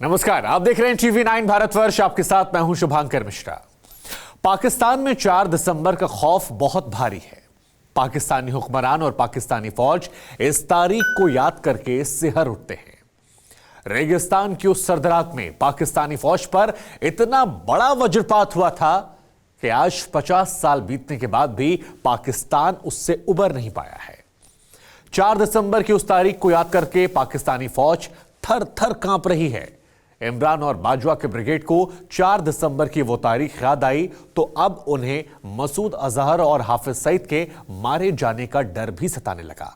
नमस्कार, आप देख रहे हैं TV9 भारतवर्ष। आपके साथ मैं हूं शुभांकर मिश्रा। पाकिस्तान में 4 दिसंबर का खौफ बहुत भारी है। पाकिस्तानी हुक्मरान और पाकिस्तानी फौज इस तारीख को याद करके सिहर उठते हैं। रेगिस्तान की उस सरदरात में पाकिस्तानी फौज पर इतना बड़ा वज्रपात हुआ था कि आज 50 साल बीतने के बाद भी पाकिस्तान उससे उबर नहीं पाया है। 4 दिसंबर की उस तारीख को याद करके पाकिस्तानी फौज थर थर कांप रही है। इमरान और बाजवा के ब्रिगेड को 4 दिसंबर की वो तारीख याद आई तो अब उन्हें मसूद अजहर और हाफिज सईद के मारे जाने का डर भी सताने लगा।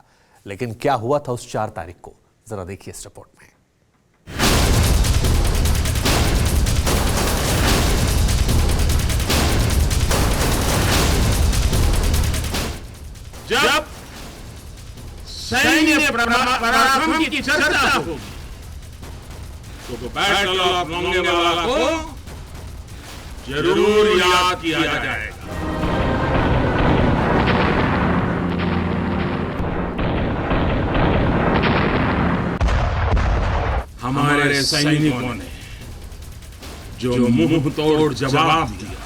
लेकिन क्या हुआ था उस 4 तारीख को, जरा देखिए इस रिपोर्ट में। जब सैन्य पराक्रम की चर्चा हो तो बैटल ऑफ लोंगेवाला को जरूर याद किया जाएगा। हमारे सैनिकों ने जो मुंह तोड़ जवाब दिया,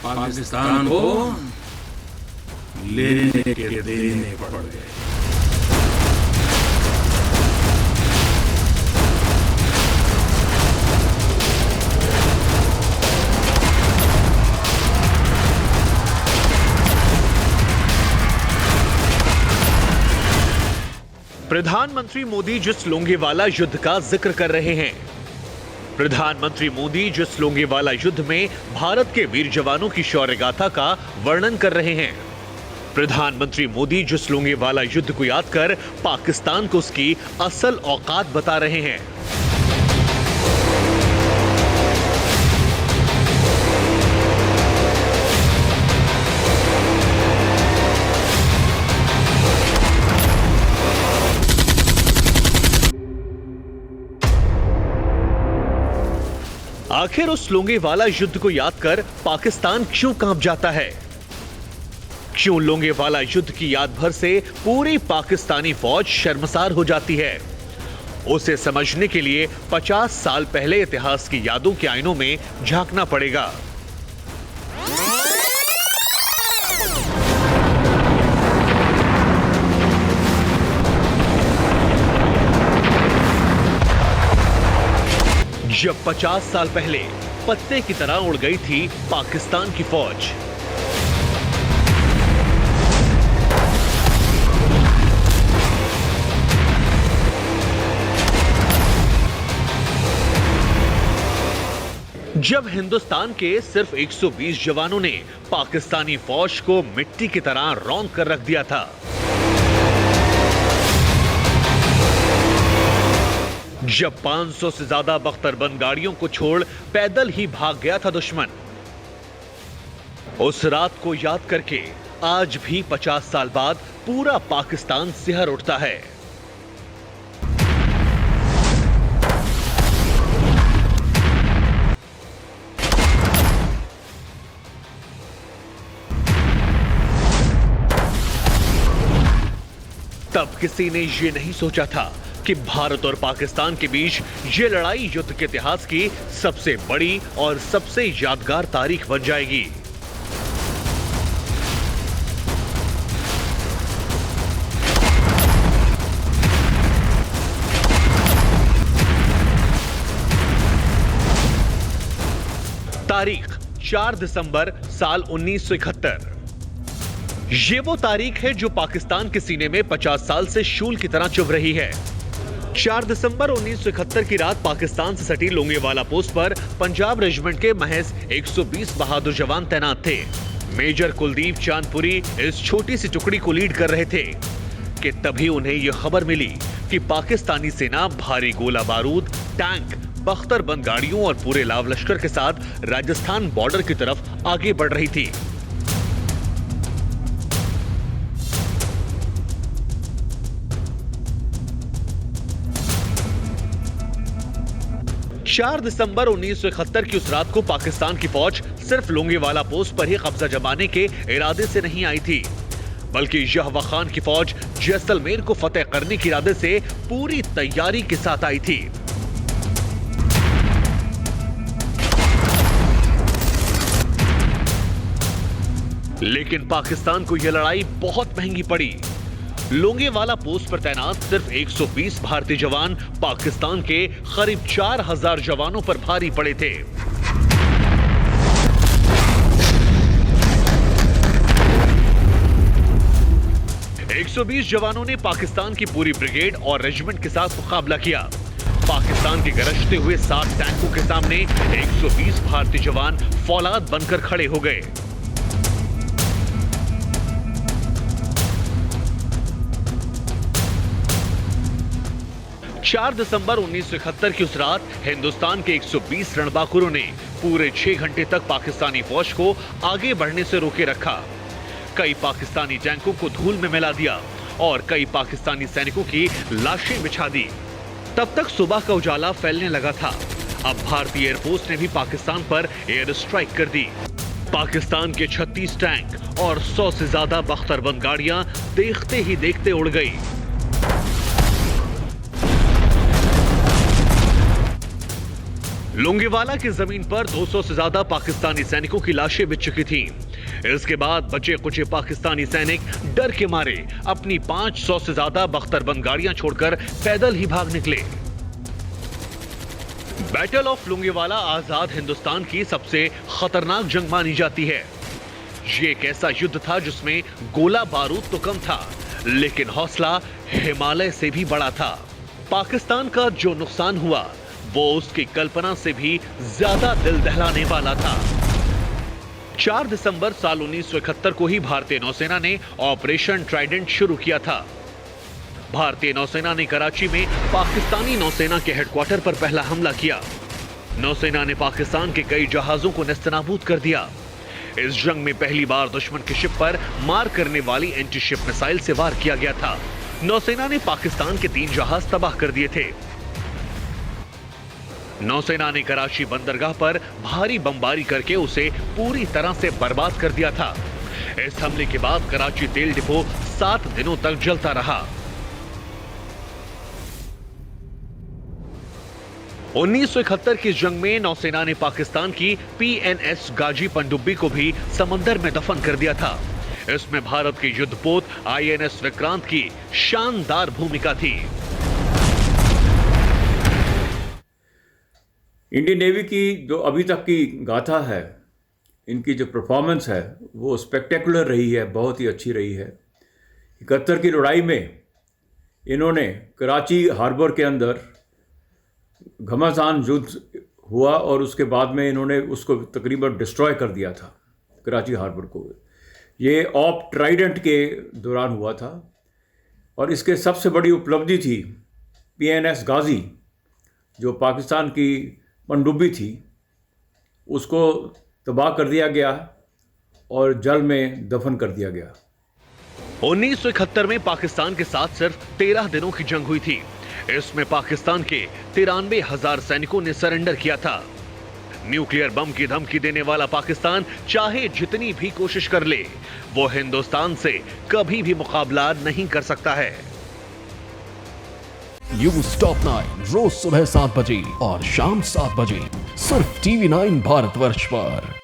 पाकिस्तान को लेने के देने पड़ गए। प्रधानमंत्री मोदी जिस लोंगेवाला युद्ध का जिक्र कर रहे हैं, प्रधानमंत्री मोदी जिस लोंगेवाला युद्ध में भारत के वीर जवानों की शौर्य गाथा का वर्णन कर रहे हैं, प्रधानमंत्री मोदी जिस लोंगेवाला युद्ध को याद कर पाकिस्तान को उसकी असल औकात बता रहे हैं, आखिर उस लोंगेवाला युद्ध को याद कर पाकिस्तान क्यों कांप जाता है? क्यों लोंगेवाला युद्ध की याद भर से पूरी पाकिस्तानी फौज शर्मसार हो जाती है? उसे समझने के लिए 50 साल पहले इतिहास की यादों के आईनों में झांकना पड़ेगा। जब 50 साल पहले पत्ते की तरह उड़ गई थी पाकिस्तान की फौज, जब हिंदुस्तान के सिर्फ 120 जवानों ने पाकिस्तानी फौज को मिट्टी की तरह रौंद कर रख दिया था, जब 500 से ज्यादा बख्तरबंद गाड़ियों को छोड़ पैदल ही भाग गया था दुश्मन, उस रात को याद करके आज भी 50 साल बाद पूरा पाकिस्तान सिहर उठता है। तब किसी ने यह नहीं सोचा था कि भारत और पाकिस्तान के बीच ये लड़ाई युद्ध के इतिहास की सबसे बड़ी और सबसे यादगार तारीख बन जाएगी। तारीख 4 दिसंबर साल 1971। ये वो तारीख है जो पाकिस्तान के सीने में 50 साल से शूल की तरह चुभ रही है। 4 दिसंबर 1971 की रात पाकिस्तान से सटी लोंगेवाला पोस्ट पर पंजाब रेजिमेंट के महज 120 बहादुर जवान तैनात थे। मेजर कुलदीप चांदपुरी इस छोटी सी टुकड़ी को लीड कर रहे थे कि तभी उन्हें यह खबर मिली कि पाकिस्तानी सेना भारी गोला बारूद, टैंक, बख्तरबंद गाड़ियों और पूरे लाव लश्कर के साथ राजस्थान बॉर्डर की तरफ आगे बढ़ रही थी। चार दिसंबर 1971 की उस रात को पाकिस्तान की फौज सिर्फ लोंगेवाला पोस्ट पर ही कब्जा जमाने के इरादे से नहीं आई थी, बल्कि यहवा खान की फौज जैसलमेर को फतेह करने के इरादे से पूरी तैयारी के साथ आई थी। लेकिन पाकिस्तान को यह लड़ाई बहुत महंगी पड़ी। लोंगेवाला पोस्ट पर तैनात सिर्फ 120 भारतीय जवान पाकिस्तान के करीब 4000 जवानों पर भारी पड़े थे। एक 120 जवानों ने पाकिस्तान की पूरी ब्रिगेड और रेजिमेंट के साथ मुकाबला किया। पाकिस्तान के गरजते हुए 7 टैंकों के सामने 120 भारतीय जवान फौलाद बनकर खड़े हो गए। चार दिसंबर 1971 की उस रात हिंदुस्तान के 120 रणबांकुरों ने पूरे 6 घंटे तक पाकिस्तानी फौज को आगे बढ़ने से रोके रखा। कई पाकिस्तानी टैंकों को धूल में मिला दिया और कई पाकिस्तानी सैनिकों की लाशें बिछा दी। तब तक सुबह का उजाला फैलने लगा था। अब भारतीय एयरफोर्स ने भी पाकिस्तान पर एयर स्ट्राइक कर दी। पाकिस्तान के 36 टैंक और 100 से ज्यादा बख्तरबंद गाड़ियां देखते ही देखते उड़ गई। लोंगेवाला की जमीन पर 200 से ज्यादा पाकिस्तानी सैनिकों की लाशें बिछ चुकी थीं। इसके बाद बचे कुचे पाकिस्तानी सैनिक डर के मारे अपनी 500 से ज्यादा बख्तरबंद गाड़ियां छोड़कर पैदल ही भाग निकले। बैटल ऑफ लोंगेवाला आजाद हिंदुस्तान की सबसे खतरनाक जंग मानी जाती है। ये एक ऐसा युद्ध था जिसमें गोला बारूद तो कम था, लेकिन हौसला हिमालय से भी बड़ा था। पाकिस्तान का जो नुकसान हुआ वो उसकी कल्पना से भी ज्यादा दिल दहलाने वाला था। 4 दिसंबर साल 1971 को ही भारतीय नौसेना ने ऑपरेशन ट्राइडेंट शुरू किया था। भारतीय नौसेना ने कराची में पाकिस्तानी नौसेना के हेडक्वार्टर पर पहला हमला किया। नौसेना ने पाकिस्तान के कई जहाजों को नेस्तनाबूद कर दिया। इस जंग में पहली बार दुश्मन के शिप पर मार करने वाली एंटी शिप मिसाइल से वार किया गया था। नौसेना ने पाकिस्तान के 3 जहाज तबाह कर दिए थे। नौसेना ने कराची बंदरगाह पर भारी बमबारी करके उसे पूरी तरह से बर्बाद कर दिया था। इस हमले के बाद कराची तेल डिपो 7 दिनों तक जलता रहा। 1971 की जंग में नौसेना ने पाकिस्तान की PNS गाजी पनडुब्बी को भी समंदर में दफन कर दिया था। इसमें भारत के युद्धपोत INS विक्रांत की शानदार भूमिका थी। इंडियन नेवी की जो अभी तक की गाथा है, इनकी जो परफॉर्मेंस है वो स्पेक्टेकुलर रही है, बहुत ही अच्छी रही है। 71 की लड़ाई में इन्होंने कराची हार्बर के अंदर घमासान युद्ध हुआ और उसके बाद में इन्होंने उसको तकरीबन डिस्ट्रॉय कर दिया था, कराची हार्बर को। ये ऑप ट्राइडेंट के दौरान हुआ था और इसके सबसे बड़ी उपलब्धि थी PNS गाजी, जो पाकिस्तान की पनडुब्बी थी, उसको तबाह कर दिया गया और जल में दफन कर दिया गया। 1971 में पाकिस्तान के साथ सिर्फ 13 दिनों की जंग हुई थी। इसमें पाकिस्तान के 93,000 सैनिकों ने सरेंडर किया था। न्यूक्लियर बम की धमकी देने वाला पाकिस्तान चाहे जितनी भी कोशिश कर ले, वो हिंदुस्तान से कभी भी मुकाबला नहीं कर सकता है। न्यूज़ टॉप 9 रोज सुबह 7 बजे और शाम 7 बजे सिर्फ TV9 भारतवर्ष पर।